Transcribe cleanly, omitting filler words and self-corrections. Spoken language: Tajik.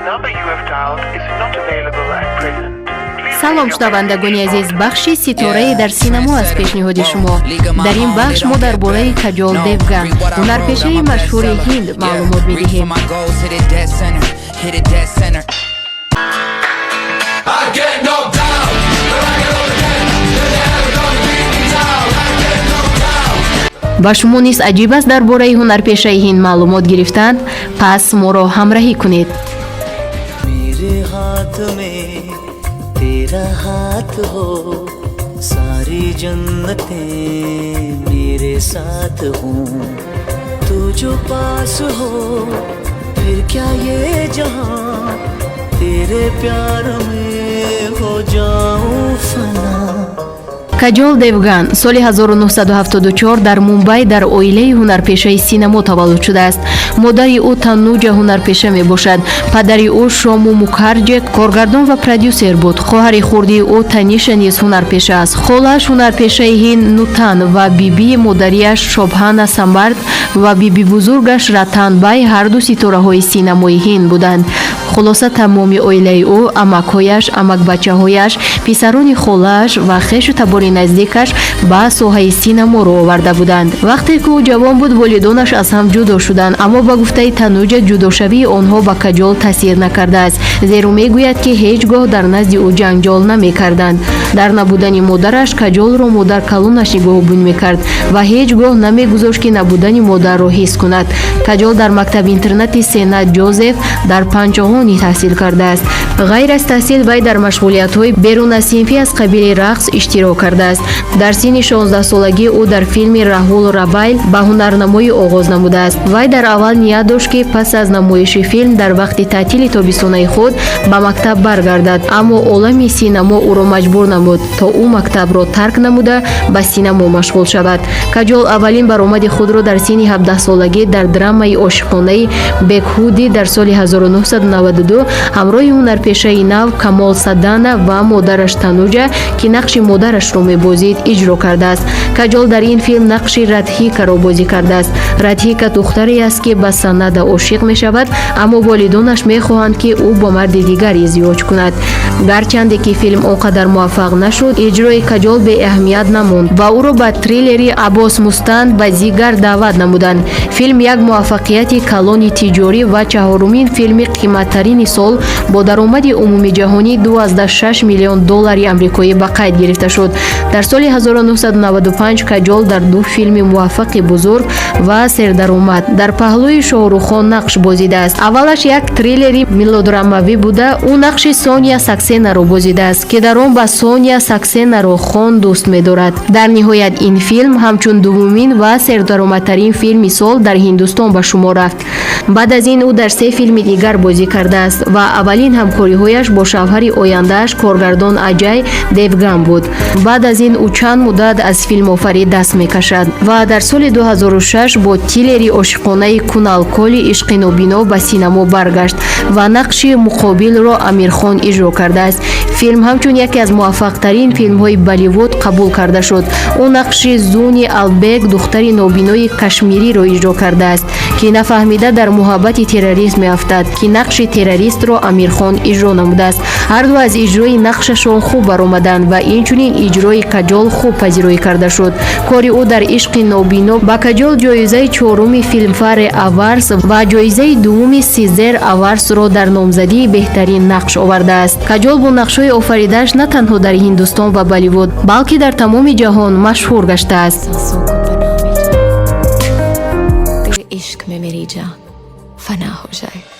number you have dialed is not available at present. салом шунавандагони азиз, бахши ситораи дар синамо аз пешниҳоди шумо. Дар ин бахш мо дар бораи Каҷол Девган, ҳунарпешаи машҳури Ҳинд маълумот медиҳем. ва шумо низ аҷиб аст дар бораи ҳунарпешаи Ҳинд маълумот гирифтан? пас моро ҳамроҳӣ кунед. तेरा हाथ हो सारी जन्नतें मेरे साथ हो तू जो पास हो फिर क्या ये जहां तेरे प्यार में हो जाऊं फना. Каҷол Девган соли 1974 дар Мумбай дар оилаи ҳунарпешаи синамо таваллуд шудааст. Модари ӯ Таннуҷа ҳунарпеша мебошад. Падари ӯ Шому Мукарҷи коргардон ва продюсер буд. Хоҳари хурдии ӯ Таниша низ ҳунарпеша аст. Холааш ҳунарпешаи Ҳинд Нутан ва бибии модариаш Шобҳана Самарт ва бибибузургаш Ратанбай ҳарду ситораҳои синамои Ҳинд буданд. Хулоса тамоми оилаи ӯ, амакҳояш, амакбачаҳояш, писарони холааш ва хешу табори наздикаш ба соҳаи синамо роҳ оварда буданд. Вақте ки ӯ ҷавон буд, волидонаш аз ҳам ҷудо шуданд, аммо ба гуфтаи Тануҷа ҷудошавии онҳо ба Каҷол таъсир накардааст, зеро мегӯяд ки ҳеҷ гоҳ дар назди ӯ ҷанҷол намекарданд. Дар набудани модараш Каҷолро модар калонаш нигоҳубин мекард ва ҳеҷ гоҳ намегузошт ки набудани модарро ҳис кунад. Каҷол дар мактаби интернати Сенат Ҷозеф дар Панҷоҳони таҳсил кардааст. ғайр аз таҳсил вай дар машғулиятҳои берунасинфӣ аз қабили рақс иштирок кардааст. Дар синни 16-солагӣ ӯ дар филми Раҳул Равайл ба ҳунарнамоӣ оғоз намудааст. Вай дар аввал ният дошт ки пас аз намоиши филм дар вақти таътили тобистонаи худ ба мактаб баргардад, аммо олами синамо ӯро маҷбур намуд, то ӯ мактабро тарк намуда ба синамо машғул шавад. Каҷол аввалин баромади худро дар синни 17-солагӣ дар драмаи ошиқонаи Бекҳуди дар соли 1992 ҳамроҳи ҳунарпешаи нав Камол Садана ва модараш Тануҷа, ки нақши модарашро мебозид, иҷро кардааст. Каҷол дар ин филм нақши Радҳикаро бозӣ кардааст. Радҳика духтаре аст, ки ба Санада ошиқ мешавад, аммо волидонаш мехоҳанд, ки ӯ бо марди дигар издиёҷ кунад. Гарчанде ки филм он қадар муваффақ нашуд, иҷрои Каҷол беаҳамият намонд ва ӯро ба триллери Аббос Мустанд ба Зигар даъват намуданд. Филм як муваффақияти калони тиҷорӣ ва чаҳорумин филми қиматтарини сол бо даромади умуми ҷаҳонӣ $2.6 миллион амрикоӣ ба қайд гирифта шуд. Дар соли 1995 Каҷол дар ду филми муваффақи бузург ва сердаромад дар паҳлӯи Шоҳрухон нақш бозидааст. Аввалаш як триллери мелодрамавӣ буда, ӯ нақши Соня Саксенаро бозидааст, ки дар он ба Соня Саксенаро хон дӯст медорад. Дар ниҳоят ин филм ҳамчун дуввумин ва сердаромадтарин филми сол дар Ҳиндустон ба шумор рафт. Баъд аз ин ӯ дар 3 филми дигар бозӣ кардааст ва аввалин ҳамкориҳояш бо шавҳари ояндааш коргардон Аҷай Девган буд. Баъд аз ин ӯ чанд муддат аз филмофарӣ даст мекашад ва дар соли 2006 бо тиллери ошиқонаи Кунал Коли Ишқи нобино ба синамо баргашт ва нақши муқобилро Амирхон иҷро кардааст. Филм ҳамчун яке аз муваффақтарин филмҳои Болливуд қабул карда шуд. ӯ нақши Зуни Албек, духтари нобинои кашмириро иҷро кардааст, ки нафаҳмида дар муҳаббати терроризм меафтад, ки нақши террористро Амирхон иҷро намудааст. ҳарду аз иҷрои нақшашон хуб баромаданд ва инчунин иҷрои Каҷол хуб пазироӣ карда шуд. Кори ӯ дар Ишқи нобино ба Каҷол ҷоизаи 4-уми Филмфаре Аварс ва ҷоизаи 2-уми Сизер Аварсро дар номзадии беҳтарин нақш овардааст. Каҷол бо нақшҳои офаридааш на танҳо дар Ҳиндустон ва Болливуд, балки дар тамоми ҷаҳон машҳур гаштааст. इश्क में मेरी जान फना हो जाए.